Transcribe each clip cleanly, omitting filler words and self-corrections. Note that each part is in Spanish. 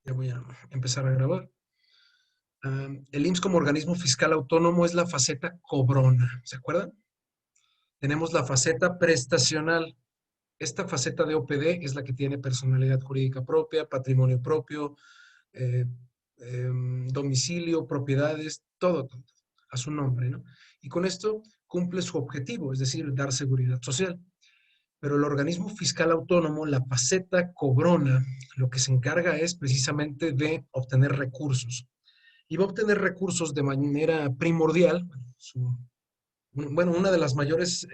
Ya voy a empezar a grabar. El IMSS como organismo fiscal autónomo es la faceta cobrona, ¿se acuerdan? Tenemos la faceta prestacional. Esta faceta de OPD es la que tiene personalidad jurídica propia, patrimonio propio, eh, domicilio, propiedades, todo, a su nombre, ¿no? Y con esto cumple su objetivo, es decir, dar seguridad social. Pero el organismo fiscal autónomo, la faceta cobrona, lo que se encarga es precisamente de obtener recursos. Y va a obtener recursos de manera primordial. Bueno, una de las mayores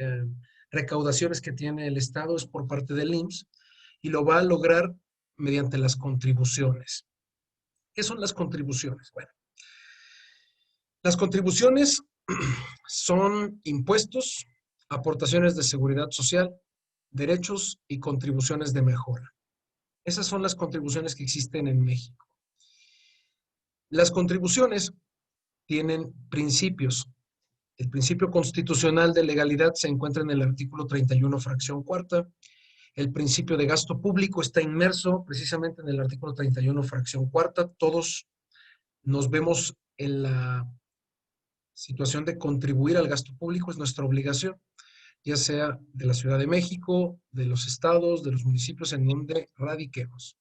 recaudaciones que tiene el Estado es por parte del IMSS y lo va a lograr mediante las contribuciones. ¿Qué son las contribuciones? Bueno, las contribuciones son impuestos, aportaciones de seguridad social, derechos y contribuciones de mejora. Esas son las contribuciones que existen en México. Las contribuciones tienen principios. El principio constitucional de legalidad se encuentra en el artículo 31, fracción cuarta. El principio de gasto público está inmerso precisamente en el artículo 31, fracción cuarta. Todos nos vemos en la situación de contribuir al gasto público, es nuestra obligación, ya sea de la Ciudad de México, de los estados, de los municipios en donde radiquemos.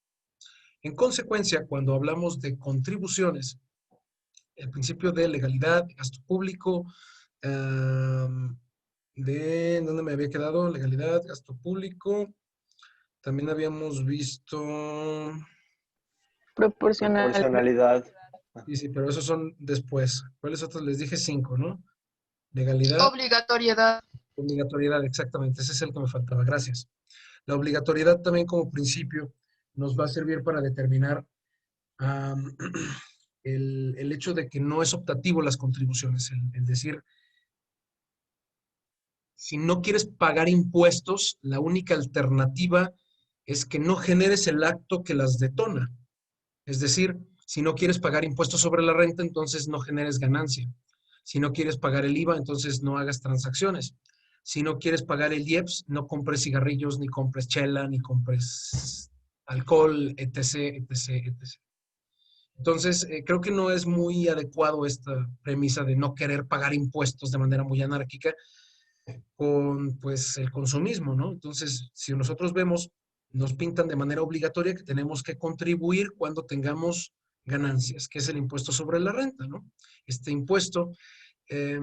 En consecuencia, cuando hablamos de contribuciones, el principio de legalidad, de gasto público, de dónde me había quedado, legalidad, gasto público, también habíamos visto, Proporcional. Proporcionalidad. sí, sí, pero esos son después. ¿Cuáles otros? Les dije 5, ¿no? Legalidad, Obligatoriedad. obligatoriedad, exactamente, ese es el que me faltaba, gracias. La obligatoriedad también como principio nos va a servir para determinar um, el hecho de que no es optativo las contribuciones, el decir, si no quieres pagar impuestos, la única alternativa es que no generes el acto que las detona. Es decir, si no quieres pagar impuestos sobre la renta, entonces no generes ganancia. Si no quieres pagar el IVA, entonces no hagas transacciones. Si no quieres pagar el IEPS, no compres cigarrillos, ni compres chela, ni compres alcohol, etc., etc., etc. Entonces, creo que no es muy adecuado esta premisa de no querer pagar impuestos de manera muy anárquica con, pues, el consumismo, ¿no? Entonces, si nosotros vemos, nos pintan de manera obligatoria que tenemos que contribuir cuando tengamos ganancias, que es el impuesto sobre la renta, ¿no? Este impuesto, eh,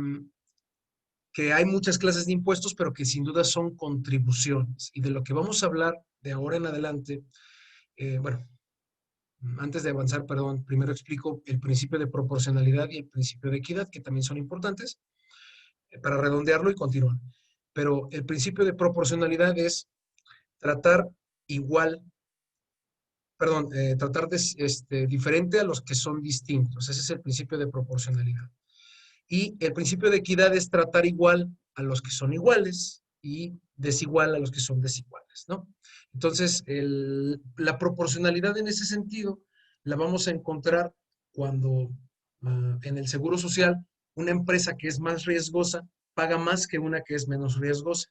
que hay muchas clases de impuestos, pero que sin duda son contribuciones. Y de lo que vamos a hablar de ahora en adelante, bueno, antes de avanzar, perdón, primero explico el principio de proporcionalidad y el principio de equidad, que también son importantes, para redondearlo y continuar. Pero el principio de proporcionalidad es tratar igual, perdón, tratar de, diferente a los que son distintos. Ese es el principio de proporcionalidad. Y el principio de equidad es tratar igual a los que son iguales y desigual a los que son desiguales, ¿no? Entonces, la proporcionalidad en ese sentido la vamos a encontrar cuando en el seguro social una empresa que es más riesgosa paga más que una que es menos riesgosa,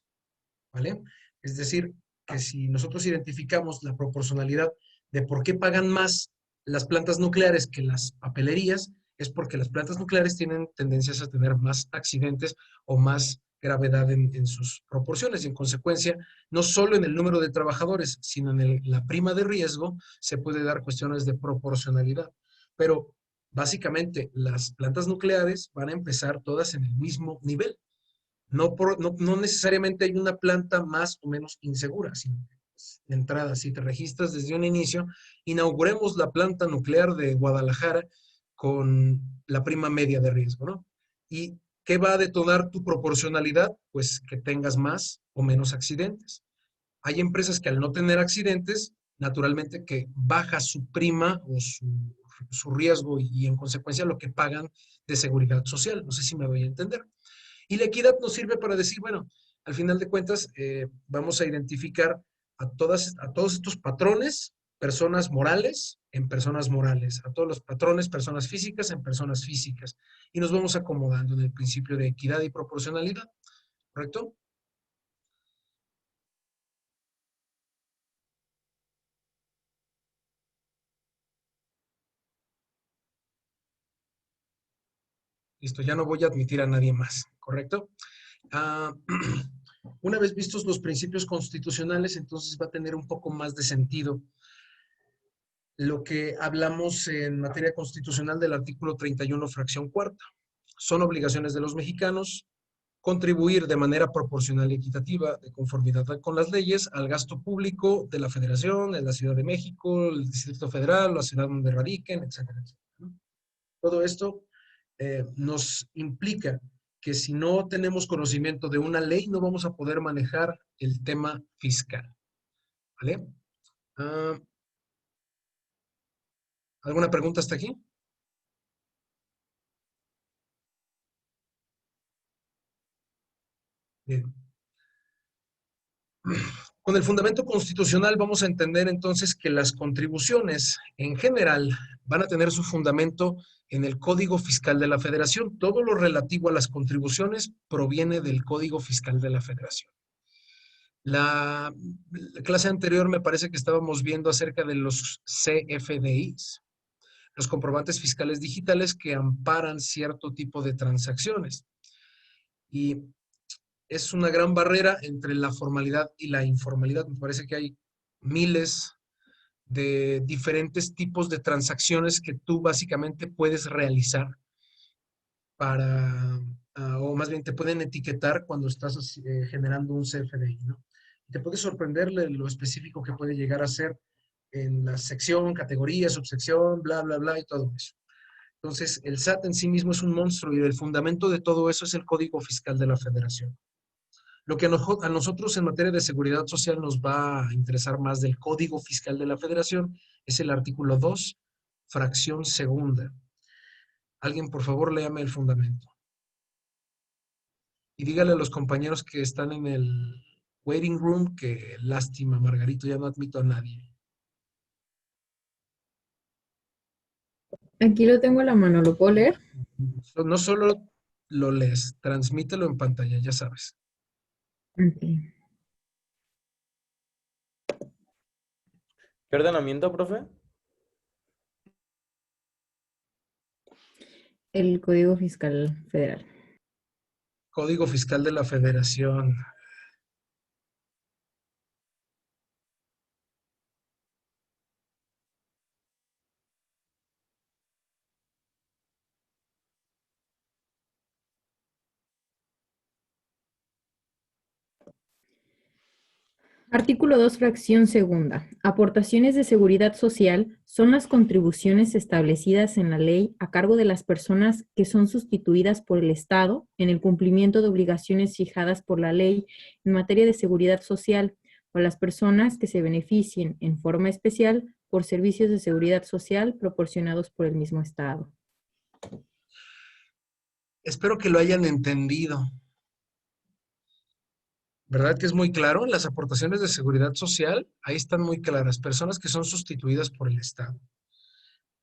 ¿vale? Es decir, que si nosotros identificamos la proporcionalidad de por qué pagan más las plantas nucleares que las papelerías, es porque las plantas nucleares tienen tendencias a tener más accidentes o más gravedad en sus proporciones y en consecuencia, no solo en el número de trabajadores, sino en la prima de riesgo, se puede dar cuestiones de proporcionalidad. Pero básicamente las plantas nucleares van a empezar todas en el mismo nivel. No necesariamente hay una planta más o menos insegura, sino de entrada, si te registras desde un inicio, inauguremos la planta nuclear de Guadalajara con la prima media de riesgo, ¿no? ¿Y qué va a detonar tu proporcionalidad? Pues que tengas más o menos accidentes. Hay empresas que al no tener accidentes, naturalmente que baja su prima o su riesgo y en consecuencia lo que pagan de seguridad social. No sé si me voy a entender. Y la equidad nos sirve para decir, bueno, al final de cuentas, vamos a identificar a todos estos patrones, personas morales en personas morales, a todos los patrones, personas físicas en personas físicas. Y nos vamos acomodando en el principio de equidad y proporcionalidad, ¿correcto? Listo, ya no voy a admitir a nadie más, ¿correcto? Ah, una vez vistos los principios constitucionales, entonces va a tener un poco más de sentido lo que hablamos en materia constitucional del artículo 31, fracción cuarta. Son obligaciones de los mexicanos contribuir de manera proporcional y equitativa, de conformidad con las leyes, al gasto público de la Federación, de la Ciudad de México, el Distrito Federal, la ciudad donde radiquen, etcétera, etcétera. Todo esto nos implica que si no tenemos conocimiento de una ley, no vamos a poder manejar el tema fiscal. ¿Vale? ¿Alguna pregunta hasta aquí? Bien. Con el fundamento constitucional vamos a entender entonces que las contribuciones en general van a tener su fundamento en el Código Fiscal de la Federación. Todo lo relativo a las contribuciones proviene del Código Fiscal de la Federación. La clase anterior me parece que estábamos viendo acerca de los CFDIs, los comprobantes fiscales digitales que amparan cierto tipo de transacciones. Y es una gran barrera entre la formalidad y la informalidad. Me parece que hay miles de diferentes tipos de transacciones que tú básicamente puedes realizar para, o más bien te pueden etiquetar cuando estás generando un CFDI, ¿no? Te puede sorprenderle lo específico que puede llegar a ser en la sección, categoría, subsección, bla, bla, bla y todo eso. Entonces, el SAT en sí mismo es un monstruo y el fundamento de todo eso es el Código Fiscal de la Federación. Lo que a nosotros en materia de seguridad social nos va a interesar más del Código Fiscal de la Federación es el artículo 2, fracción segunda. Alguien, por favor, léame el fundamento. Y dígale a los compañeros que están en el waiting room que lástima, Margarito, ya no admito a nadie. Aquí lo tengo a la mano, ¿lo puedo leer? No solo lo lees, transmítelo en pantalla, ya sabes. Ok. ¿Qué ordenamiento, profe? El Código Fiscal Federal. Código Fiscal de la Federación. Artículo 2, fracción segunda. Aportaciones de seguridad social son las contribuciones establecidas en la ley a cargo de las personas que son sustituidas por el Estado en el cumplimiento de obligaciones fijadas por la ley en materia de seguridad social o las personas que se beneficien en forma especial por servicios de seguridad social proporcionados por el mismo Estado. Espero que lo hayan entendido. ¿Verdad que es muy claro? Las aportaciones de seguridad social, ahí están muy claras. Personas que son sustituidas por el Estado.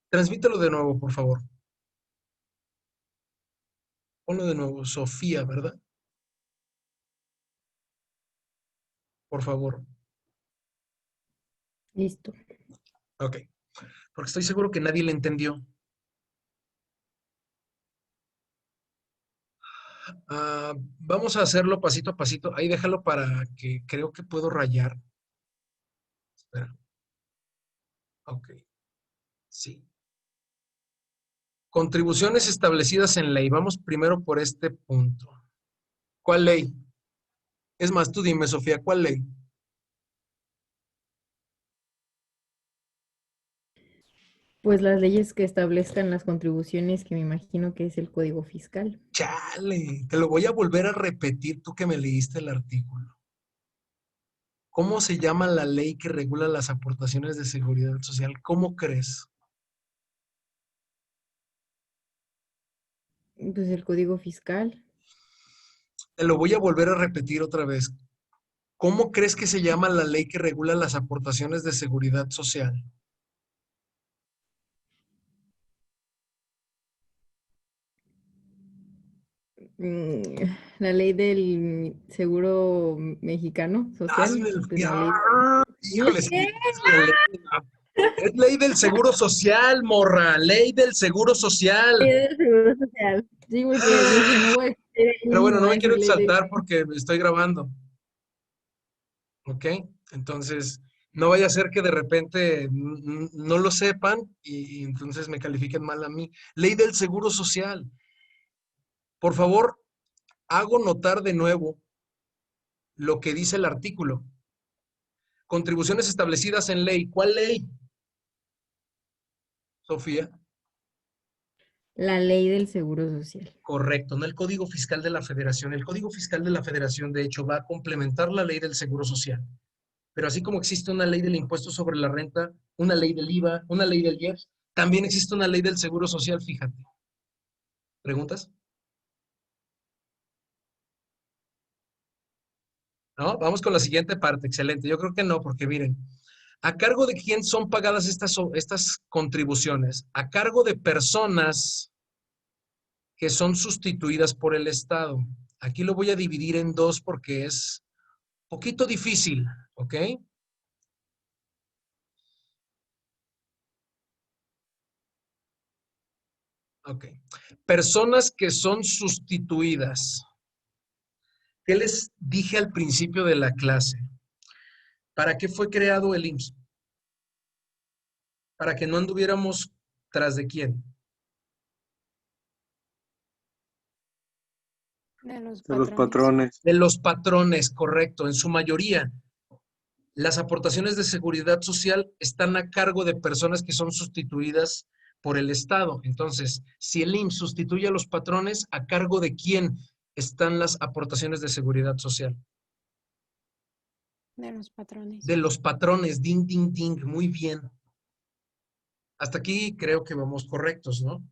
Transmítelo de nuevo, por favor. Ponlo de nuevo. Sofía, ¿verdad? Por favor. Listo. Ok. Porque estoy seguro que nadie le entendió. Vamos a hacerlo pasito a pasito. Ahí déjalo para que creo que puedo rayar. Espera. Ok. Sí. Contribuciones establecidas en ley. Vamos primero por este punto. ¿Cuál ley? Es más, tú dime, Sofía, ¿cuál ley? Pues las leyes que establezcan las contribuciones, que me imagino que es el Código Fiscal. Chale, te lo voy a volver a repetir tú que me leíste el artículo. ¿Cómo se llama la ley que regula las aportaciones de seguridad social? ¿Cómo crees? Pues el Código Fiscal. Te lo voy a volver a repetir otra vez. ¿Cómo crees que se llama la ley que regula las aportaciones de seguridad social? Mm, La ley del seguro mexicano social, Hazme el... pues la ley. Híjole, sí, es la ley. Es ley del seguro social, morra. Ley del seguro social. Ley del seguro social. Sí, porque dije, no voy a decir el Pero IMSS, bueno, no no voy a me quiero decir ley de... exaltar porque estoy grabando, ¿ok? Entonces, no vaya a ser que de repente no lo sepan y entonces me califiquen mal a mí. Ley del Seguro Social. Por favor, hago notar de nuevo lo que dice el artículo. Contribuciones establecidas en ley. ¿Cuál ley, Sofía? La ley del Seguro Social. Correcto, no el Código Fiscal de la Federación. El Código Fiscal de la Federación, de hecho, va a complementar la ley del Seguro Social. Pero así como existe una ley del impuesto sobre la renta, una ley del IVA, una ley del IEPS, también existe una ley del Seguro Social, fíjate. ¿Preguntas? ¿No? Vamos con la siguiente parte. Excelente. Yo creo que no, porque miren, ¿a cargo de quién son pagadas estas contribuciones? A cargo de personas que son sustituidas por el Estado. Aquí lo voy a dividir en dos porque es poquito difícil, ¿ok? Ok. Personas que son sustituidas. ¿Qué les dije al principio de la clase? ¿Para qué fue creado el IMSS? Para que no anduviéramos tras de quién. De los De los patrones. patrones. De los patrones, correcto, en su mayoría. Las aportaciones de seguridad social están a cargo de personas que son sustituidas por el Estado. Entonces, si el IMSS sustituye a los patrones, ¿a cargo de quién están las aportaciones de seguridad social? De los patrones. De los patrones, ding, ding, ding, muy bien. Hasta aquí creo que vamos correctos, ¿no?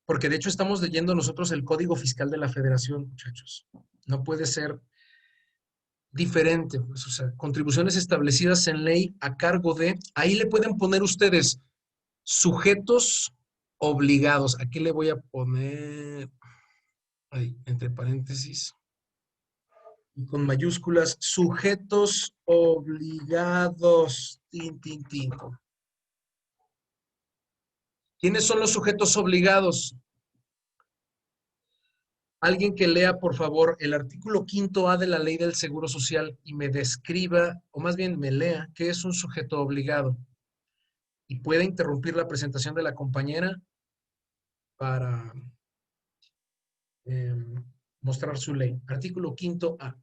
Porque de hecho estamos leyendo nosotros el Código Fiscal de la Federación, muchachos. No puede ser diferente, pues, o sea, contribuciones establecidas en ley a cargo de, ahí le pueden poner ustedes sujetos obligados. Aquí le voy a poner, ahí, entre paréntesis, y con mayúsculas, sujetos obligados. Tin, tin, tin. ¿Quiénes son los sujetos obligados? Alguien que lea, por favor, el artículo 5A de la Ley del Seguro Social y me describa, o más bien me lea, qué es un sujeto obligado. Y puede interrumpir la presentación de la compañera para eh, mostrar su ley. Artículo 5A.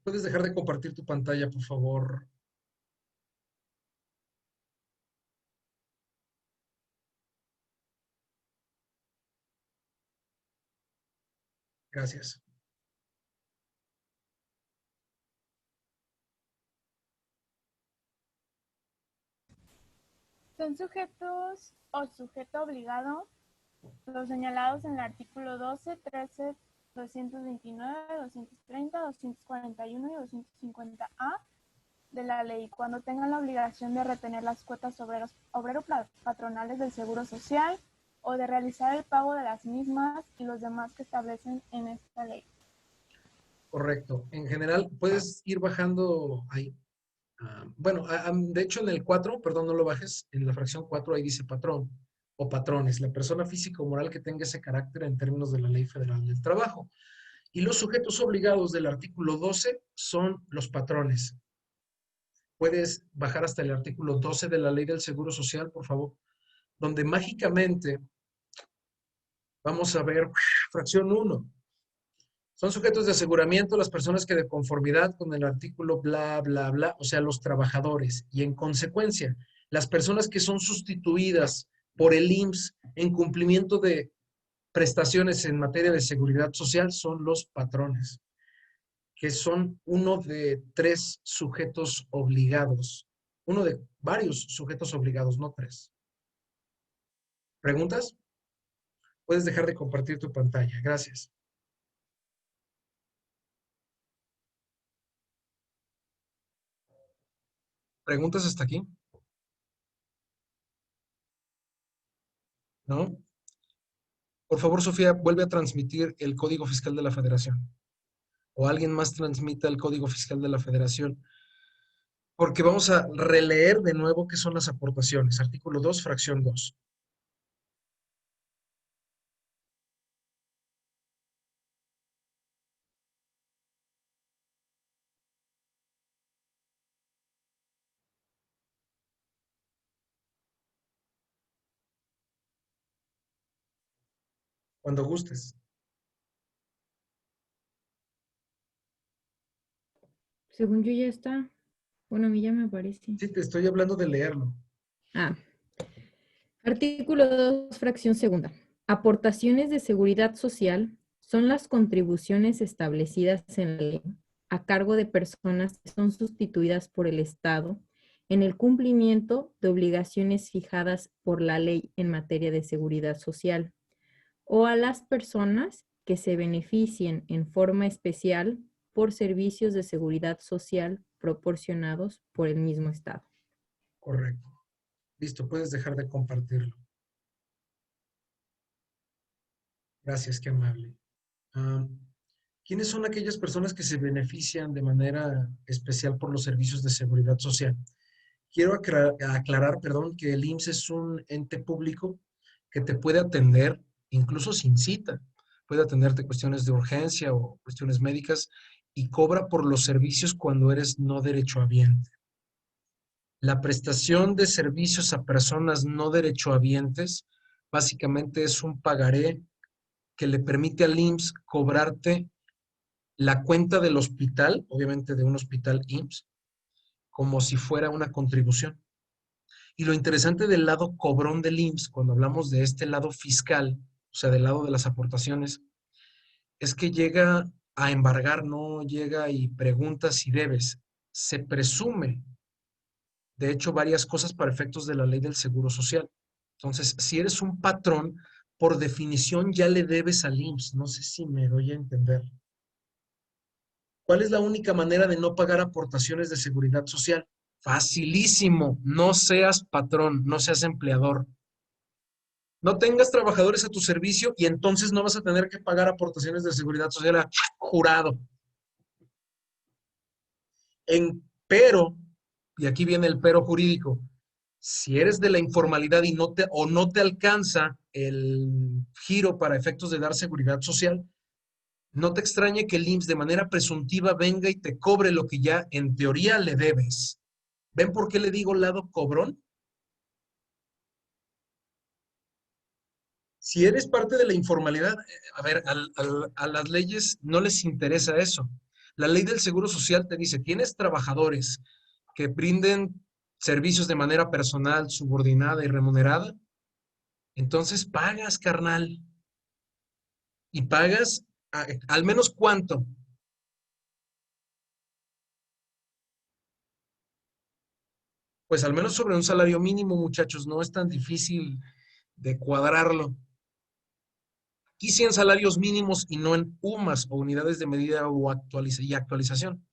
¿Puedes dejar de compartir tu pantalla, por favor? Gracias. Son sujetos o sujeto obligado los señalados en el artículo 12, 13, 229, 230, 241 y 250A de la ley cuando tengan la obligación de retener las cuotas obrero-patronales del Seguro Social o de realizar el pago de las mismas y los demás que establecen en esta ley. Correcto. En general, puedes ir bajando ahí. Bueno, de hecho en el 4, perdón, no lo bajes, en la fracción 4 ahí dice patrón o patrones, la persona física o moral que tenga ese carácter en términos de la Ley Federal del Trabajo. Y los sujetos obligados del artículo 12 son los patrones. Puedes bajar hasta el artículo 12 de la Ley del Seguro Social, por favor, donde mágicamente vamos a ver fracción 1. Son sujetos de aseguramiento las personas que de conformidad con el artículo bla, bla, bla, o sea, los trabajadores. Y en consecuencia, las personas que son sustituidas por el IMSS en cumplimiento de prestaciones en materia de seguridad social son los patrones, que son uno de 3 sujetos obligados. Uno de varios sujetos obligados, no 3. ¿Preguntas? Puedes dejar de compartir tu pantalla. Gracias. ¿Preguntas hasta aquí? ¿No? Por favor, Sofía, vuelve a transmitir el Código Fiscal de la Federación. O alguien más transmita el Código Fiscal de la Federación. Porque vamos a releer de nuevo qué son las aportaciones. Artículo 2, fracción 2. Cuando gustes. Según yo ya está. Bueno, a mí ya me aparece. Sí, te estoy hablando de leerlo. Ah, artículo 2, fracción segunda. Aportaciones de seguridad social son las contribuciones establecidas en la ley a cargo de personas que son sustituidas por el Estado en el cumplimiento de obligaciones fijadas por la ley en materia de seguridad social, o a las personas que se beneficien en forma especial por servicios de seguridad social proporcionados por el mismo Estado. Correcto. Listo, puedes dejar de compartirlo. Gracias, qué amable. ¿Quiénes son aquellas personas que se benefician de manera especial por los servicios de seguridad social? Quiero aclarar, perdón, que el IMSS es un ente público que te puede atender incluso sin cita. Puede atenderte cuestiones de urgencia o cuestiones médicas y cobra por los servicios cuando eres no derechohabiente. La prestación de servicios a personas no derechohabientes básicamente es un pagaré que le permite al IMSS cobrarte la cuenta del hospital, obviamente de un hospital IMSS, como si fuera una contribución. Y lo interesante del lado cobrón del IMSS, cuando hablamos de este lado fiscal, o sea, del lado de las aportaciones, es que llega a embargar, no llega y pregunta si debes. Se presume, de hecho, varias cosas para efectos de la ley del Seguro Social. Entonces, si eres un patrón, por definición ya le debes al IMSS. No sé si me doy a entender. ¿Cuál es la única manera de no pagar aportaciones de seguridad social? Facilísimo. No seas patrón, no seas empleador. No tengas trabajadores a tu servicio y entonces no vas a tener que pagar aportaciones de seguridad social a jurado. Pero, y aquí viene el pero jurídico, si eres de la informalidad y no te alcanza el giro para efectos de dar seguridad social, no te extrañe que el IMSS de manera presuntiva venga y te cobre lo que ya en teoría le debes. ¿Ven por qué le digo lado cobrón? Si eres parte de la informalidad, a ver, a las leyes no les interesa eso. La ley del Seguro Social te dice, tienes trabajadores que brinden servicios de manera personal, subordinada y remunerada, entonces pagas, carnal. Y pagas al menos cuánto. Pues al menos sobre un salario mínimo, muchachos, no es tan difícil de cuadrarlo. Aquí sí en salarios mínimos y no en UMAS o unidades de medida o actualización,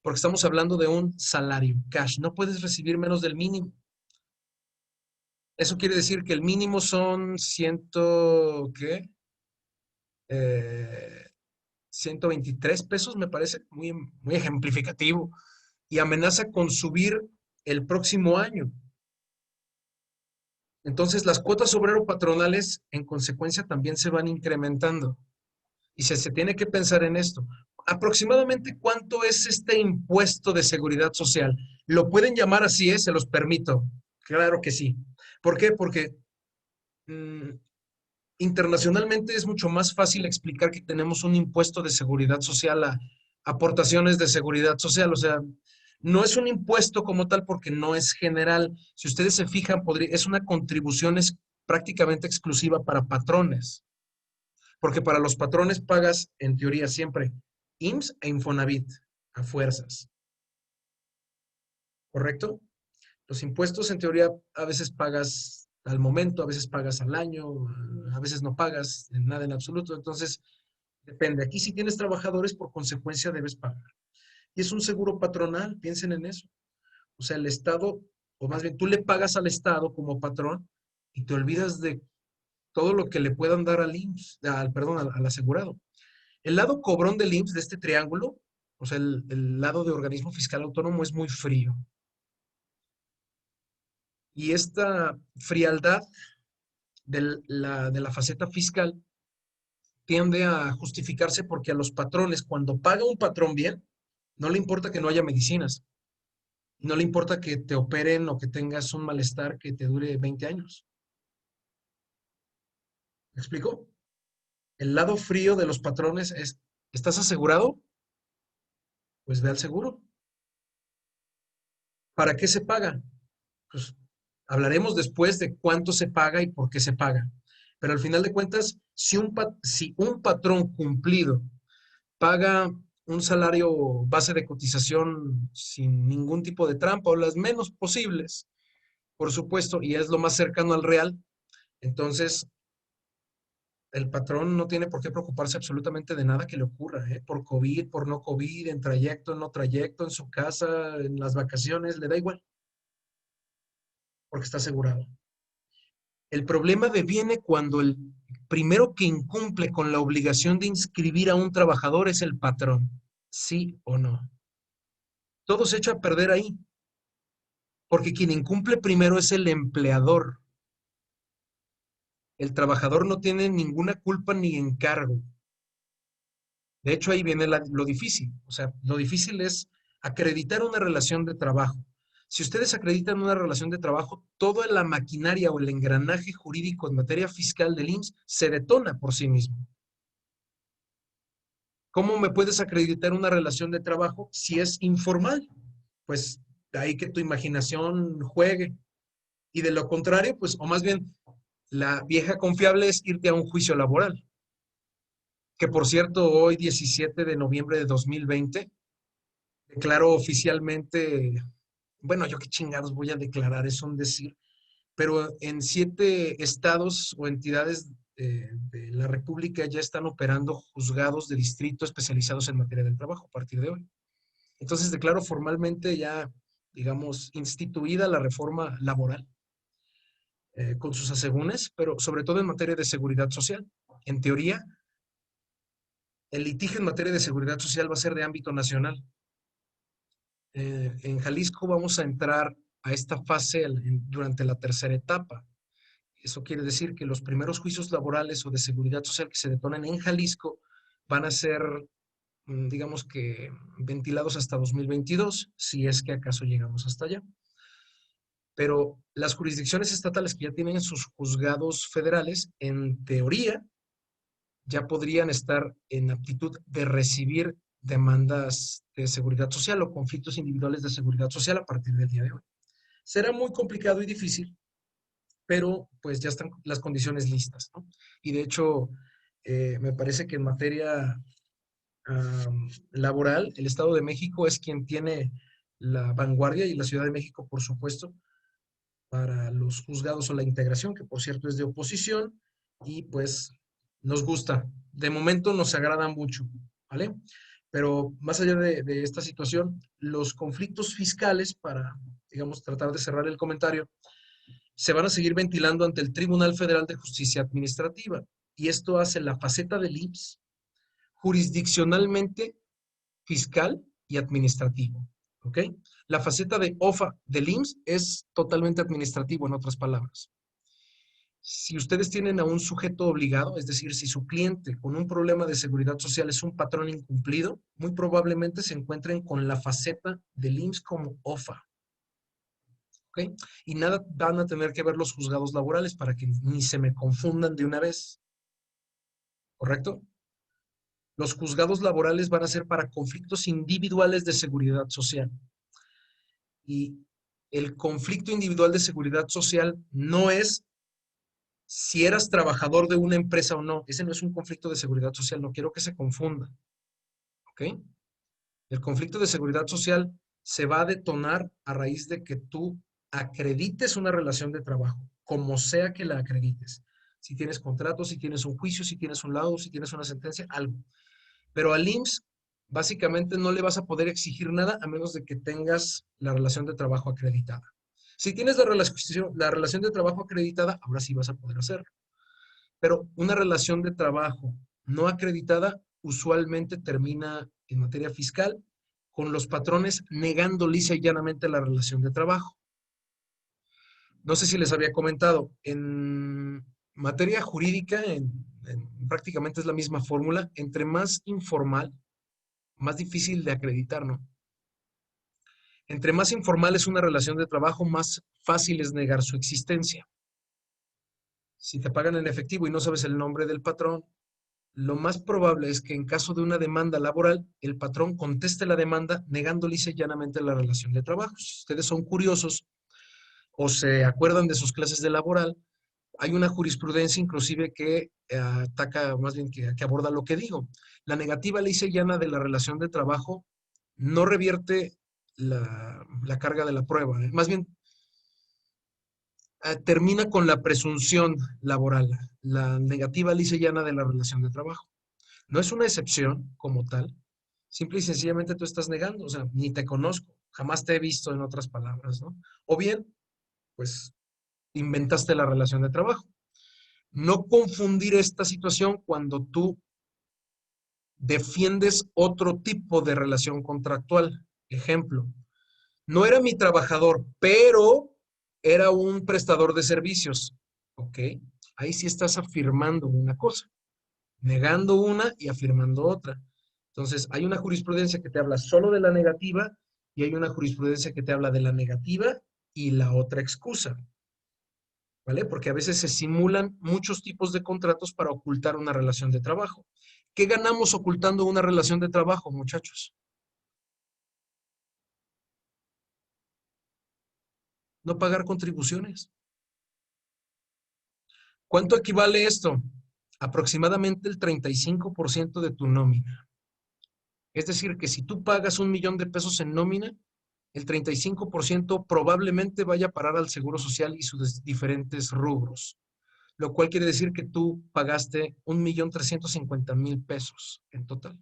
porque estamos hablando de un salario cash. No puedes recibir menos del mínimo. Eso quiere decir que el mínimo son ¿qué? 123 pesos, me parece, muy, muy ejemplificativo, y amenaza con subir el próximo año. Entonces, las cuotas obrero-patronales, en consecuencia, también se van incrementando. Y se tiene que pensar en esto. Aproximadamente, ¿cuánto es este impuesto de seguridad social? ¿Lo pueden llamar así, se los permito? Claro que sí. ¿Por qué? Porque internacionalmente es mucho más fácil explicar que tenemos un impuesto de seguridad social a aportaciones de seguridad social. O sea, no es un impuesto como tal porque no es general. Si ustedes se fijan, es una contribución prácticamente exclusiva para patrones. Porque para los patrones pagas, en teoría, siempre IMSS e Infonavit, a fuerzas. ¿Correcto? Los impuestos, en teoría, a veces pagas al momento, a veces pagas al año, a veces no pagas nada en absoluto. Entonces, depende. Aquí si tienes trabajadores, por consecuencia debes pagar. Y es un seguro patronal, piensen en eso. O sea, el Estado, o más bien tú le pagas al Estado como patrón y te olvidas de todo lo que le puedan dar al IMSS, perdón, al asegurado. El lado cobrón del IMSS de este triángulo, o sea, el lado de organismo fiscal autónomo es muy frío. Y esta frialdad de la faceta fiscal tiende a justificarse porque a los patrones, cuando paga un patrón bien, no le importa que no haya medicinas, no le importa que te operen o que tengas un malestar que te dure 20 años. ¿Me explico? El lado frío de los patrones es, ¿estás asegurado? Pues ve al seguro. ¿Para qué se paga? Pues hablaremos después de cuánto se paga y por qué se paga. Pero al final de cuentas, si un patrón cumplido paga un salario base de cotización sin ningún tipo de trampa o las menos posibles, por supuesto, y es lo más cercano al real, entonces el patrón no tiene por qué preocuparse absolutamente de nada que le ocurra, ¿eh? Por COVID, por no COVID, en trayecto, en no trayecto, en su casa, en las vacaciones, le da igual, porque está asegurado. El problema deviene cuando el primero que incumple con la obligación de inscribir a un trabajador es el patrón, ¿sí o no? Todo se echa a perder ahí, porque quien incumple primero es el empleador. El trabajador no tiene ninguna culpa ni encargo. De hecho, ahí viene lo difícil. O sea, lo difícil es acreditar una relación de trabajo. Si ustedes acreditan una relación de trabajo, toda la maquinaria o el engranaje jurídico en materia fiscal del IMSS se detona por sí mismo. ¿Cómo me puedes acreditar una relación de trabajo si es informal? Pues de ahí que tu imaginación juegue. Y de lo contrario, pues, o más bien, la vieja confiable es irte a un juicio laboral. Que por cierto, hoy 17 de noviembre de 2020, declaro oficialmente, bueno, yo qué chingados voy a declarar, es un decir, pero en 7 estados o entidades de la República ya están operando juzgados de distrito especializados en materia del trabajo a partir de hoy. Entonces declaro formalmente ya, digamos, instituida la reforma laboral con sus asegúnes, pero sobre todo en materia de seguridad social. En teoría, el litigio en materia de seguridad social va a ser de ámbito nacional. En Jalisco vamos a entrar a esta fase durante la tercera etapa. Eso quiere decir que los primeros juicios laborales o de seguridad social que se detonan en Jalisco van a ser, digamos que, ventilados hasta 2022, si es que acaso llegamos hasta allá. Pero las jurisdicciones estatales que ya tienen sus juzgados federales, en teoría, ya podrían estar en aptitud de recibir demandas de seguridad social o conflictos individuales de seguridad social a partir del día de hoy. Será muy complicado y difícil, pero pues ya están las condiciones listas, ¿no? Y de hecho, me parece que en materia laboral, el Estado de México es quien tiene la vanguardia y la Ciudad de México, por supuesto, para los juzgados o la integración, que por cierto es de oposición, y pues nos gusta. De momento nos agrada mucho, ¿vale? Pero más allá de esta situación, los conflictos fiscales, para, digamos, tratar de cerrar el comentario, se van a seguir ventilando ante el Tribunal Federal de Justicia Administrativa. Y esto hace la faceta del IMSS jurisdiccionalmente fiscal y administrativo. ¿Ok? La faceta de OFA del IMSS es totalmente administrativo, en otras palabras. Si ustedes tienen a un sujeto obligado, es decir, si su cliente con un problema de seguridad social es un patrón incumplido, muy probablemente se encuentren con la faceta del IMSS como OFA. ¿Ok? Y nada van a tener que ver los juzgados laborales para que ni se me confundan de una vez. ¿Correcto? Los juzgados laborales van a ser para conflictos individuales de seguridad social. Y el conflicto individual de seguridad social no es si eras trabajador de una empresa o no. Ese no es un conflicto de seguridad social. No quiero que se confunda. ¿Ok? El conflicto de seguridad social se va a detonar a raíz de que tú acredites una relación de trabajo, como sea que la acredites. Si tienes contrato, si tienes un juicio, si tienes un laudo, si tienes una sentencia, algo. Pero al IMSS Básicamente no le vas a poder exigir nada a menos de que tengas la relación de trabajo acreditada. Si tienes la relación de trabajo acreditada, ahora sí vas a poder hacerlo. Pero una relación de trabajo no acreditada usualmente termina en materia fiscal con los patrones negando lisa y llanamente la relación de trabajo. No sé si les había comentado, en materia jurídica, prácticamente es la misma fórmula, entre más informal, más difícil de acreditar, ¿no? Entre más informal es una relación de trabajo, más fácil es negar su existencia. Si te pagan en efectivo y no sabes el nombre del patrón, lo más probable es que en caso de una demanda laboral, el patrón conteste la demanda negando lisa y llanamente la relación de trabajo. Si ustedes son curiosos o se acuerdan de sus clases de laboral, hay una jurisprudencia inclusive que ataca, más bien que aborda lo que digo. La negativa lisa y llana de la relación de trabajo no revierte la carga de la prueba. Más bien, termina con la presunción laboral, la negativa lisa y llana de la relación de trabajo. No es una excepción como tal, simple y sencillamente tú estás negando, o sea, ni te conozco, jamás te he visto en otras palabras, ¿no? O bien, pues, inventaste la relación de trabajo. No confundir esta situación cuando tú defiendes otro tipo de relación contractual. Ejemplo, no era mi trabajador, pero era un prestador de servicios. ¿Ok? Ahí sí estás afirmando una cosa, negando una y afirmando otra. Entonces, hay una jurisprudencia que te habla solo de la negativa y hay una jurisprudencia que te habla de la negativa y la otra excusa. ¿Vale? Porque a veces se simulan muchos tipos de contratos para ocultar una relación de trabajo. ¿Qué ganamos ocultando una relación de trabajo, muchachos? No pagar contribuciones. ¿Cuánto equivale esto? Aproximadamente el 35% de tu nómina. Es decir, que si tú pagas 1,000,000 de pesos en nómina, el 35% probablemente vaya a parar al Seguro Social y sus diferentes rubros, lo cual quiere decir que tú pagaste 1,350,000 pesos en total.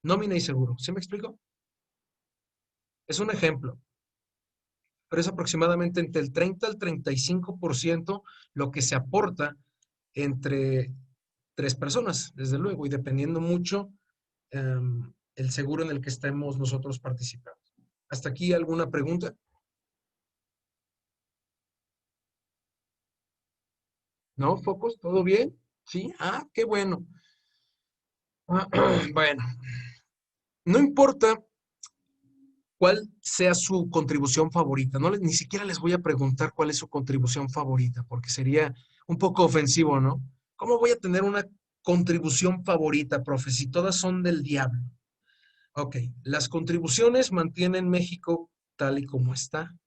Nómina y seguro. ¿Sí me explico? Es un ejemplo, pero es aproximadamente entre el 30 al 35% lo que se aporta entre tres personas, desde luego, y dependiendo mucho el seguro en el que estemos nosotros participando. ¿Hasta aquí alguna pregunta? ¿No, Focos? ¿Todo bien? Sí. Ah, qué bueno. Bueno, no importa cuál sea su contribución favorita. No, ni siquiera les voy a preguntar cuál es su contribución favorita, porque sería un poco ofensivo, ¿no? ¿Cómo voy a tener una contribución favorita, profe, si todas son del diablo? Ok, las contribuciones mantienen México tal y como está.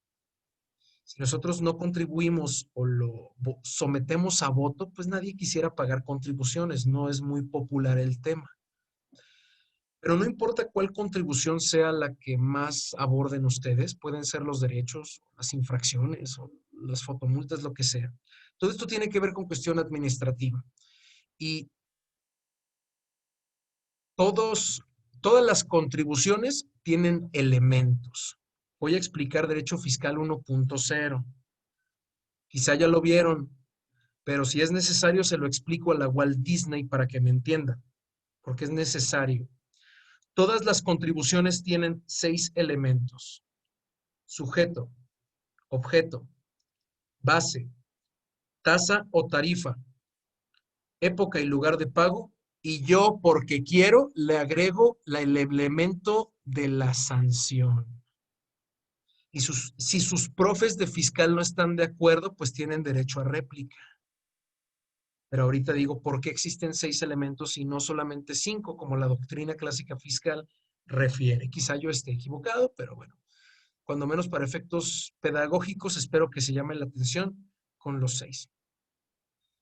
Si nosotros no contribuimos o lo sometemos a voto, pues nadie quisiera pagar contribuciones, no es muy popular el tema. Pero no importa cuál contribución sea la que más aborden ustedes, pueden ser los derechos, las infracciones o las fotomultas, lo que sea. Todo esto tiene que ver con cuestión administrativa. Y todas las contribuciones tienen elementos. Voy a explicar Derecho Fiscal 1.0. Quizá ya lo vieron, pero si es necesario se lo explico a la Walt Disney para que me entiendan, porque es necesario. Todas las contribuciones tienen 6 elementos: sujeto, objeto, base, tasa o tarifa, época y lugar de pago, y yo, porque quiero, le agrego el elemento de la sanción. Y si sus profes de fiscal no están de acuerdo, pues tienen derecho a réplica. Pero ahorita digo, ¿por qué existen 6 elementos y no solamente 5, como la doctrina clásica fiscal refiere? Quizá yo esté equivocado, pero bueno, cuando menos para efectos pedagógicos, espero que se llame la atención con los 6.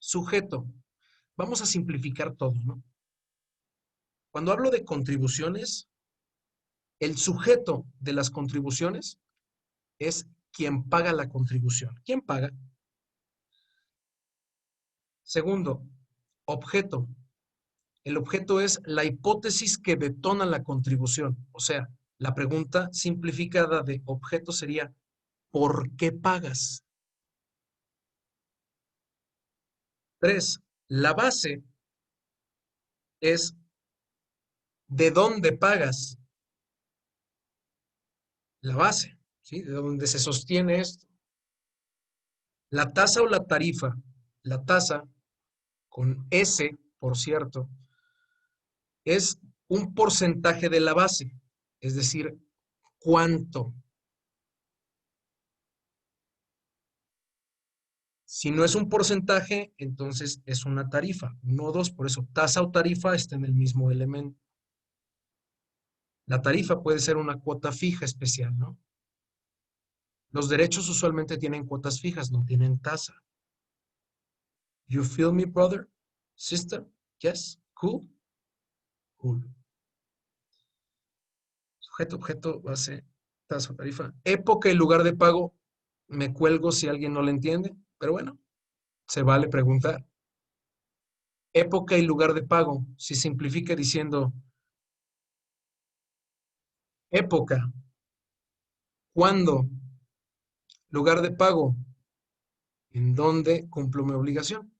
Sujeto. Vamos a simplificar todo, ¿no? Cuando hablo de contribuciones, el sujeto de las contribuciones es quien paga la contribución. ¿Quién paga? Segundo, objeto. El objeto es la hipótesis que detona la contribución. O sea, la pregunta simplificada de objeto sería, ¿por qué pagas? 3. La base es ¿de dónde pagas? La base, ¿sí? De dónde se sostiene esto. La tasa o la tarifa. La tasa, con S, por cierto, es un porcentaje de la base. Es decir, ¿cuánto? Si no es un porcentaje, entonces es una tarifa. No dos, por eso tasa o tarifa está en el mismo elemento. La tarifa puede ser una cuota fija especial, ¿no? Los derechos usualmente tienen cuotas fijas, no tienen tasa. You feel me, brother? Sister? Yes? Cool? Cool. Sujeto, objeto, base, tasa o tarifa. Época y lugar de pago. Me cuelgo si alguien no lo entiende, pero bueno, se vale preguntar. Época y lugar de pago. Si simplifica diciendo época, ¿cuándo? Lugar de pago, ¿en dónde cumplo mi obligación?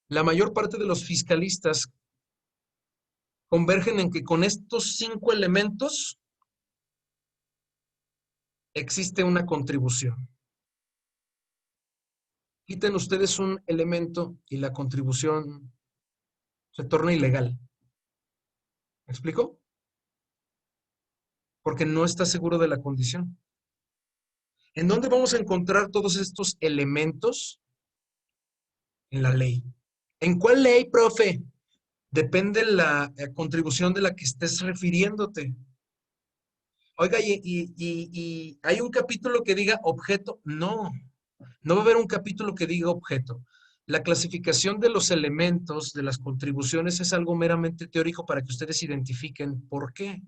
La mayor parte de los fiscalistas convergen en que con estos 5 elementos existe una contribución. Quiten ustedes un elemento y la contribución se torna ilegal. ¿Me explico? Porque no está seguro de la condición. ¿En dónde vamos a encontrar todos estos elementos? En la ley. ¿En cuál ley, profe? Depende la contribución de la que estés refiriéndote. Oiga, ¿y hay un capítulo que diga objeto? No, no va a haber un capítulo que diga objeto. La clasificación de los elementos de las contribuciones es algo meramente teórico para que ustedes identifiquen por qué.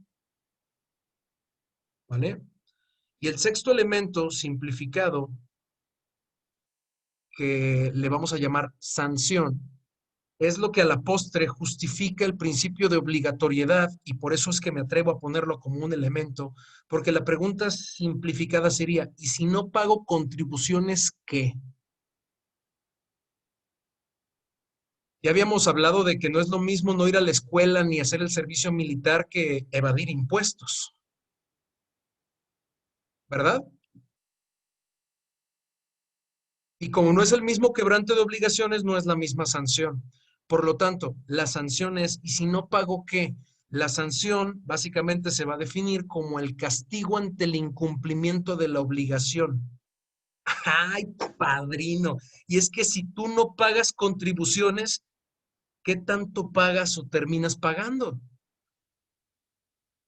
¿Vale? Y el sexto elemento simplificado, que le vamos a llamar sanción, es lo que a la postre justifica el principio de obligatoriedad y por eso es que me atrevo a ponerlo como un elemento, porque la pregunta simplificada sería, ¿y si no pago contribuciones, qué? Ya habíamos hablado de que no es lo mismo no ir a la escuela ni hacer el servicio militar que evadir impuestos, ¿verdad? Y como no es el mismo quebrante de obligaciones, no es la misma sanción. Por lo tanto, la sanción es, ¿y si no pago qué? La sanción básicamente se va a definir como el castigo ante el incumplimiento de la obligación. ¡Ay, padrino! Y es que si tú no pagas contribuciones, ¿qué tanto pagas o terminas pagando?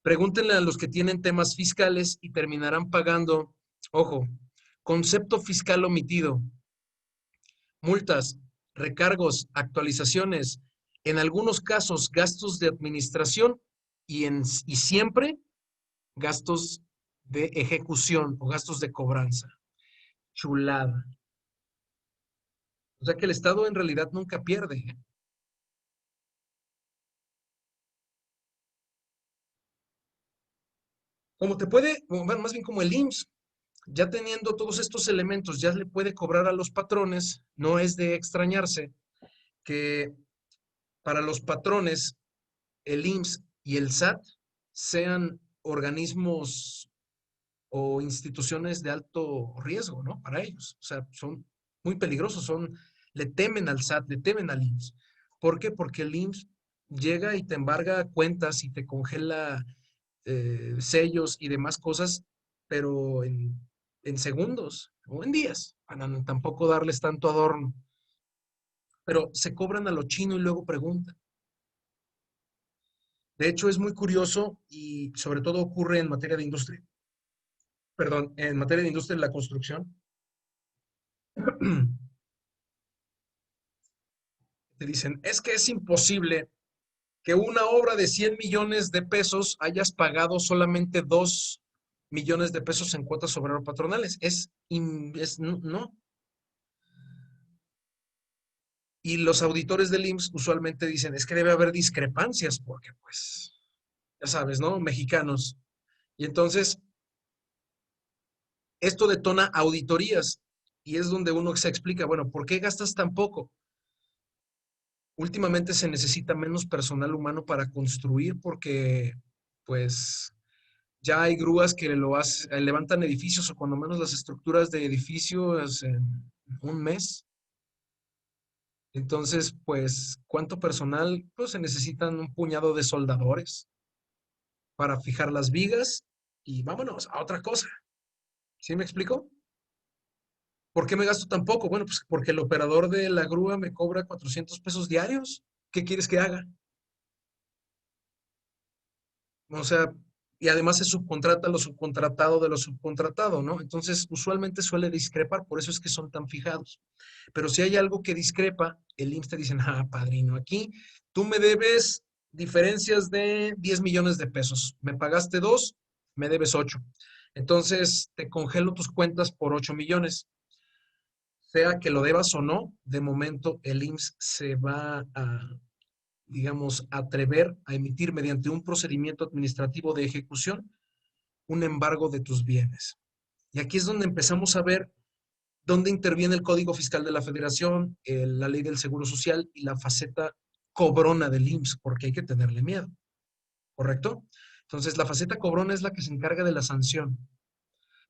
Pregúntenle a los que tienen temas fiscales y terminarán pagando, ojo, concepto fiscal omitido, multas, recargos, actualizaciones, en algunos casos gastos de administración y siempre gastos de ejecución o gastos de cobranza. Chulada. O sea que el Estado en realidad nunca pierde, ¿eh? Como te puede, más bien como el IMSS, ya teniendo todos estos elementos, ya le puede cobrar a los patrones, no es de extrañarse que para los patrones el IMSS y el SAT sean organismos o instituciones de alto riesgo, ¿no? Para ellos. O sea, son muy peligrosos, le temen al SAT, le temen al IMSS. ¿Por qué? Porque el IMSS llega y te embarga cuentas y te congela sellos y demás cosas, pero en segundos o en días, para tampoco darles tanto adorno. Pero se cobran a lo chino y luego preguntan. De hecho, es muy curioso y sobre todo ocurre en materia de industria. Perdón, en materia de industria de la construcción. Te dicen, es que es imposible que una obra de 100 millones de pesos hayas pagado solamente 2 millones de pesos en cuotas obrero patronales. No. Y los auditores del IMSS usualmente dicen, es que debe haber discrepancias, porque pues, ya sabes, ¿no? Mexicanos. Y entonces, esto detona auditorías y es donde uno se explica, bueno, ¿por qué gastas tan poco? Últimamente se necesita menos personal humano para construir porque, pues, ya hay grúas que levantan edificios o cuando menos las estructuras de edificios en un mes. Entonces, pues, ¿cuánto personal? Pues se necesitan un puñado de soldadores para fijar las vigas y vámonos a otra cosa. ¿Sí me explico? ¿Por qué me gasto tan poco? Bueno, pues porque el operador de la grúa me cobra 400 pesos diarios. ¿Qué quieres que haga? O sea, y además se subcontrata lo subcontratado de lo subcontratado, ¿no? Entonces, usualmente suele discrepar, por eso es que son tan fijados. Pero si hay algo que discrepa, el IMSS te dicen, ah, padrino, aquí tú me debes diferencias de 10 millones de pesos. Me pagaste 2, me debes 8. Entonces, te congelo tus cuentas por 8 millones. Sea que lo debas o no, de momento el IMSS se va a, digamos, atrever a emitir mediante un procedimiento administrativo de ejecución un embargo de tus bienes. Y aquí es donde empezamos a ver dónde interviene el Código Fiscal de la Federación, la Ley del Seguro Social y la faceta cobrona del IMSS, porque hay que tenerle miedo, ¿correcto? Entonces, la faceta cobrona es la que se encarga de la sanción.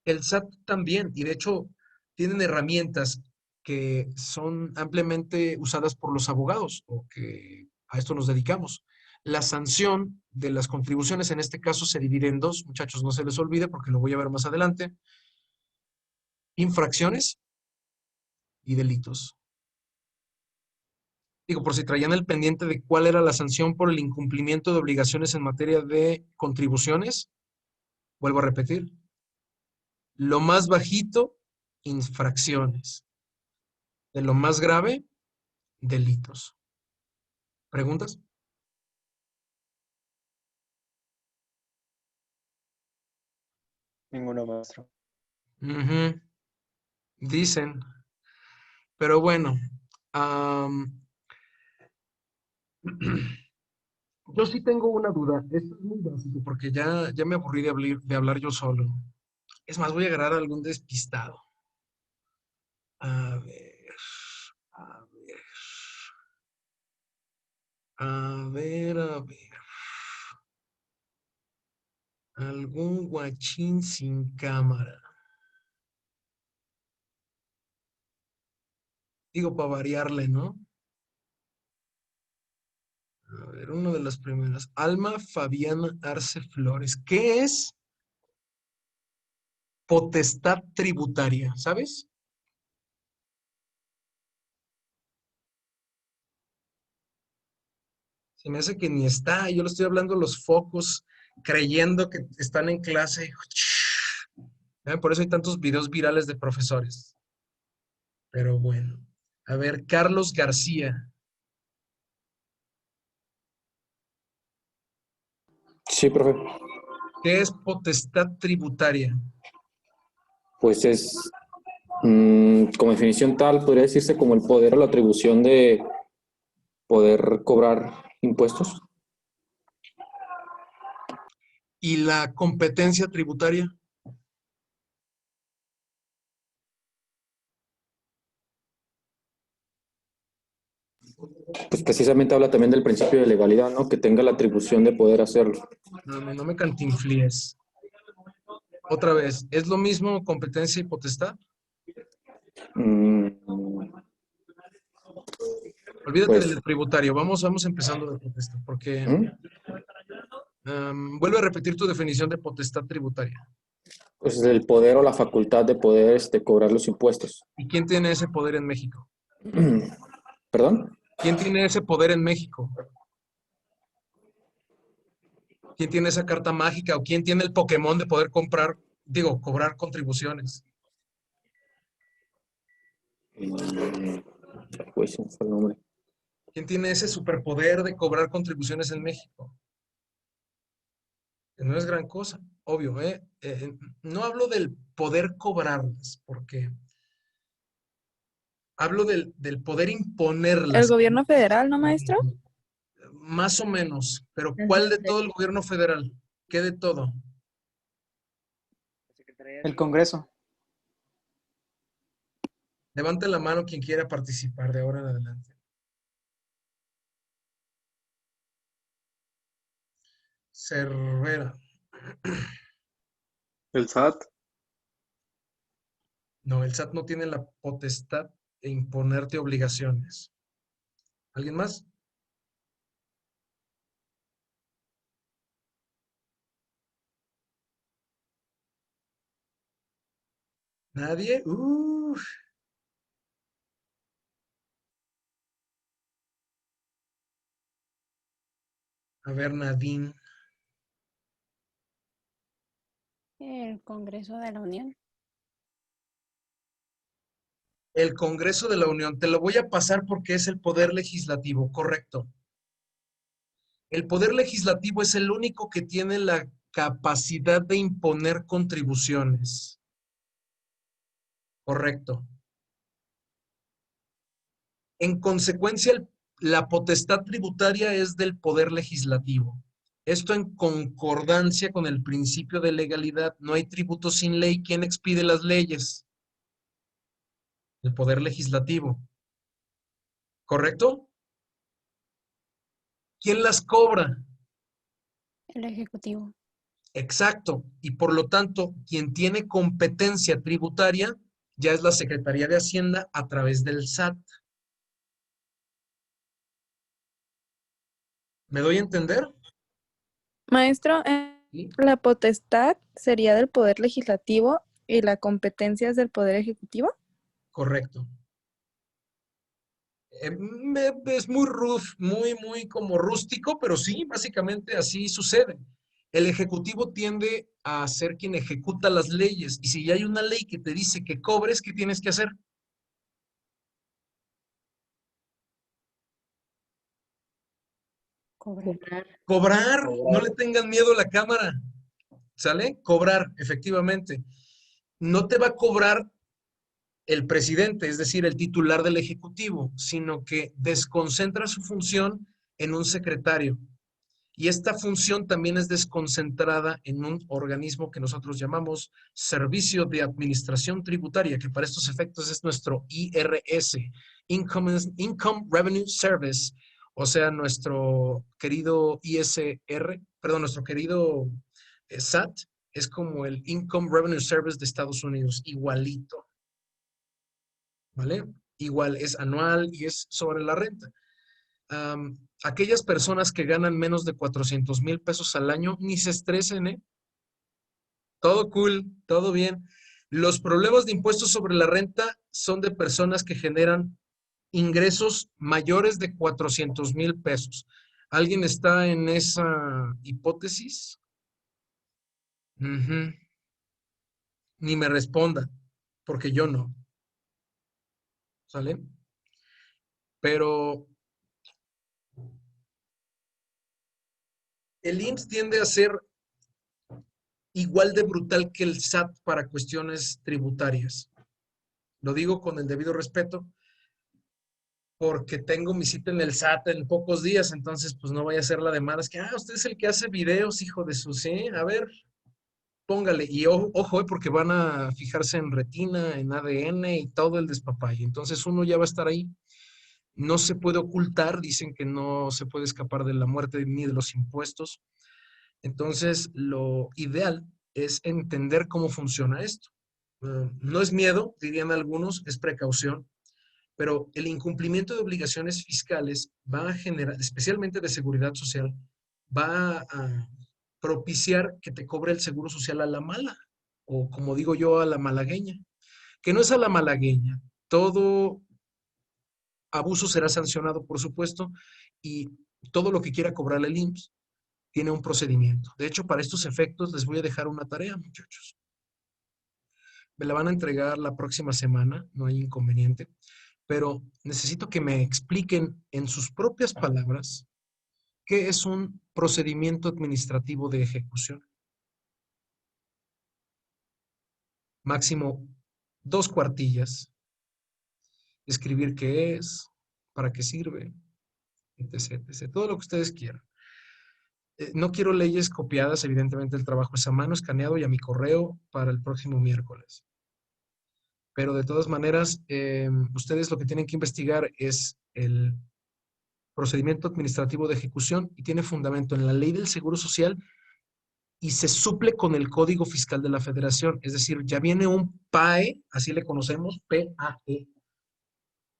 El SAT también, y de hecho tienen herramientas que son ampliamente usadas por los abogados o que a esto nos dedicamos. La sanción de las contribuciones en este caso se divide en dos, muchachos, no se les olvide porque lo voy a ver más adelante. Infracciones y delitos. Digo, por si traían el pendiente de cuál era la sanción por el incumplimiento de obligaciones en materia de contribuciones, vuelvo a repetir, lo más bajito, infracciones. De lo más grave, delitos. ¿Preguntas? Ninguno, maestro. Ujú, dicen. Pero bueno, am, yo sí tengo una duda. Esto es muy básico porque ya me aburrí de hablar yo solo. Es más, voy a agarrar a algún despistado. A ver, a ver, a ver. Algún guachín sin cámara. Digo, para variarle, ¿no? A ver, una de las primeras. Alma Fabiana Arce Flores. ¿Qué es potestad tributaria? ¿Sabes? Se me hace que ni está. Yo le estoy hablando a los focos, creyendo que están en clase. Por eso hay tantos videos virales de profesores. Pero bueno. A ver, Carlos García. Sí, profe. ¿Qué es potestad tributaria? Pues es, como definición tal, podría decirse como el poder o la atribución de poder cobrar impuestos. ¿Y la competencia tributaria? Pues precisamente habla también del principio de legalidad, ¿no? Que tenga la atribución de poder hacerlo. No me cantinflíes. Otra vez, ¿es lo mismo competencia y potestad? Mm, Olvídate pues, del tributario. Vamos empezando de potestad, porque ¿mm? vuelve a repetir tu definición de potestad tributaria. Pues el poder o la facultad de poder cobrar los impuestos. ¿Y quién tiene ese poder en México? ¿Perdón? ¿Quién tiene ese poder en México? ¿Quién tiene esa carta mágica o quién tiene el Pokémon de poder cobrar contribuciones? Pues sí, fue el nombre. ¿Quién tiene ese superpoder de cobrar contribuciones en México? Que no es gran cosa, obvio, ¿eh? No hablo del poder cobrarlas, porque Hablo del poder imponer El las... gobierno federal, ¿no, maestro? Más o menos, pero La ¿cuál de Secretaría. todo el gobierno federal? ¿Qué de todo? El Congreso. Levante la mano quien quiera participar de ahora en adelante. Cervera. El SAT. No, el SAT no tiene la potestad de imponerte obligaciones. ¿Alguien más? ¿Nadie? A ver, Nadine. El Congreso de la Unión. El Congreso de la Unión. Te lo voy a pasar porque es el poder legislativo, correcto. El poder legislativo es el único que tiene la capacidad de imponer contribuciones. Correcto. En consecuencia, la potestad tributaria es del poder legislativo. Esto en concordancia con el principio de legalidad. No hay tributo sin ley. ¿Quién expide las leyes? El poder legislativo. ¿Correcto? ¿Quién las cobra? El Ejecutivo. Exacto. Y por lo tanto, quien tiene competencia tributaria ya es la Secretaría de Hacienda a través del SAT. ¿Me doy a entender? Maestro, ¿Sí? la potestad sería del Poder Legislativo y la competencia es del Poder Ejecutivo. Correcto. Es muy muy como rústico, pero sí, básicamente así sucede. El ejecutivo tiende a ser quien ejecuta las leyes y si ya hay una ley que te dice que cobres, ¿qué tienes que hacer? Cobrar. Cobrar. Cobrar, no le tengan miedo a la cámara, ¿sale? Cobrar, efectivamente. No te va a cobrar el presidente, es decir, el titular del ejecutivo, sino que desconcentra su función en un secretario. Y esta función también es desconcentrada en un organismo que nosotros llamamos Servicio de Administración Tributaria, que para estos efectos es nuestro IRS, Income Revenue Service, o sea, nuestro querido ISR, perdón, nuestro querido SAT, es como el Income Revenue Service de Estados Unidos, igualito, ¿vale? Igual, es anual y es sobre la renta. Aquellas personas que ganan menos de 400,000 pesos al año, ni se estresen, ¿eh? Todo cool, todo bien. Los problemas de impuestos sobre la renta son de personas que generan ingresos mayores de 400,000 pesos. ¿Alguien está en esa hipótesis? Ujú. Ni me responda, porque yo no, ¿sale? Pero el IMSS tiende a ser igual de brutal que el SAT para cuestiones tributarias. Lo digo con el debido respeto, porque tengo mi cita en el SAT en pocos días, entonces pues no voy a hacer la de malas que, usted es el que hace videos, hijo de su, sí, a ver, póngale. Y ojo, porque van a fijarse en retina, en ADN y todo el despapalle. Entonces uno ya va a estar ahí. No se puede ocultar, dicen que no se puede escapar de la muerte ni de los impuestos. Entonces, lo ideal es entender cómo funciona esto. No es miedo, dirían algunos, es precaución, pero el incumplimiento de obligaciones fiscales va a generar, especialmente de seguridad social, va a propiciar que te cobre el seguro social a la mala, o como digo yo, a la malagueña, que no es a la malagueña. Todo abuso será sancionado, por supuesto, y todo lo que quiera cobrar el IMSS tiene un procedimiento. De hecho, para estos efectos les voy a dejar una tarea, muchachos. Me la van a entregar la próxima semana, no hay inconveniente, pero necesito que me expliquen en sus propias palabras qué es un procedimiento administrativo de ejecución. Máximo 2 cuartillas. describir qué es, para qué sirve, etc, etc. Todo lo que ustedes quieran. No quiero leyes copiadas, evidentemente el trabajo es a mano, escaneado y a mi correo para el próximo miércoles. Pero de todas maneras, ustedes lo que tienen que investigar es el procedimiento administrativo de ejecución y tiene fundamento en la Ley del Seguro Social y se suple con el Código Fiscal de la Federación. Es decir, ya viene un PAE, así le conocemos, PAE.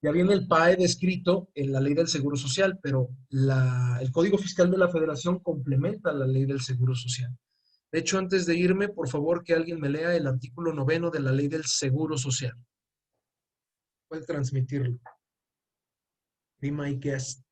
Ya viene el PAE descrito en la Ley del Seguro Social, pero el Código Fiscal de la Federación complementa la Ley del Seguro Social. De hecho, antes de irme, por favor, que alguien me lea el artículo 9 de la Ley del Seguro Social. Puede transmitirlo. Be my guest.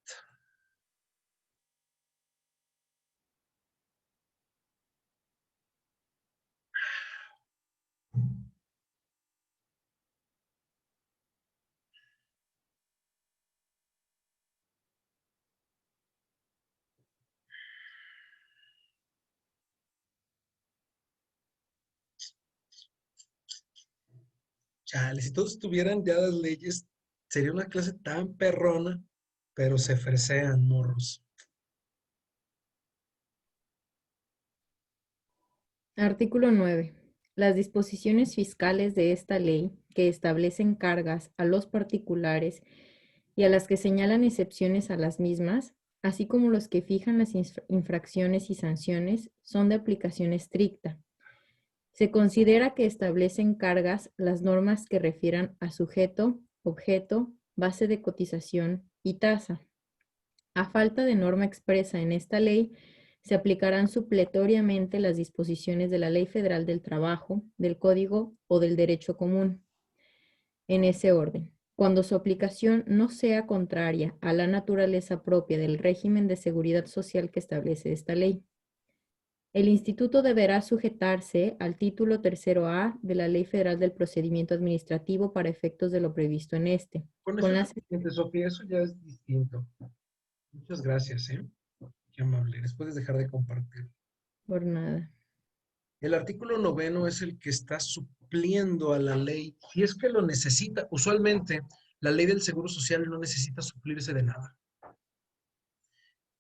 Chale, si todos tuvieran ya las leyes, sería una clase tan perrona, pero se fresean, morros. Artículo 9. Las disposiciones fiscales de esta ley, que establecen cargas a los particulares y a las que señalan excepciones a las mismas, así como los que fijan las infracciones y sanciones, son de aplicación estricta. Se considera que establecen cargas las normas que refieran a sujeto, objeto, base de cotización y tasa. A falta de norma expresa en esta ley, se aplicarán supletoriamente las disposiciones de la Ley Federal del Trabajo, del Código o del Derecho Común, en ese orden, cuando su aplicación no sea contraria a la naturaleza propia del régimen de seguridad social que establece esta ley. El instituto deberá sujetarse al título 3A de la Ley Federal del Procedimiento Administrativo para efectos de lo previsto en este. Con eso es suficiente, Sofía, eso ya es distinto. Muchas gracias, ¿eh? Qué amable. Les puedes dejar de compartir. Por nada. El artículo 9 es el que está supliendo a la ley, si es que lo necesita. Usualmente, la ley del Seguro Social no necesita suplirse de nada.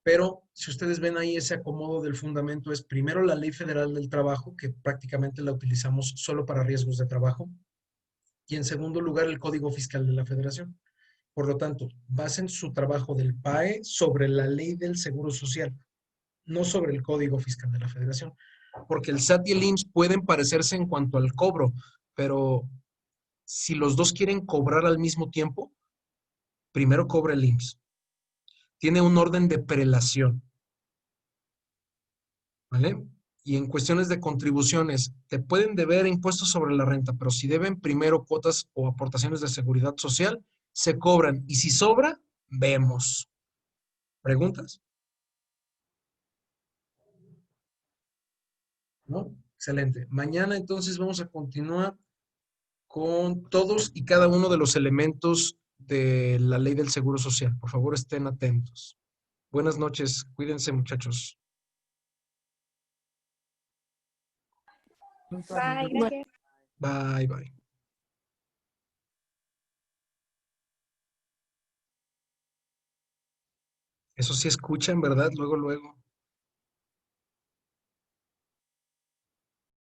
Pero si ustedes ven ahí ese acomodo del fundamento es primero la Ley Federal del Trabajo, que prácticamente la utilizamos solo para riesgos de trabajo, y en segundo lugar el Código Fiscal de la Federación. Por lo tanto, basen su trabajo del PAE sobre la Ley del Seguro Social, no sobre el Código Fiscal de la Federación, porque el SAT y el IMSS pueden parecerse en cuanto al cobro, pero si los dos quieren cobrar al mismo tiempo, primero cobra el IMSS. Tiene un orden de prelación, ¿vale? Y en cuestiones de contribuciones, te pueden deber impuestos sobre la renta, pero si deben primero cuotas o aportaciones de seguridad social, se cobran. Y si sobra, vemos. ¿Preguntas? ¿No? Excelente. Mañana entonces vamos a continuar con todos y cada uno de los elementos de la ley del Seguro Social. Por favor, estén atentos. Buenas noches. Cuídense, muchachos. Bye, gracias. Bye, bye. Eso sí escuchan, ¿verdad? Luego, luego.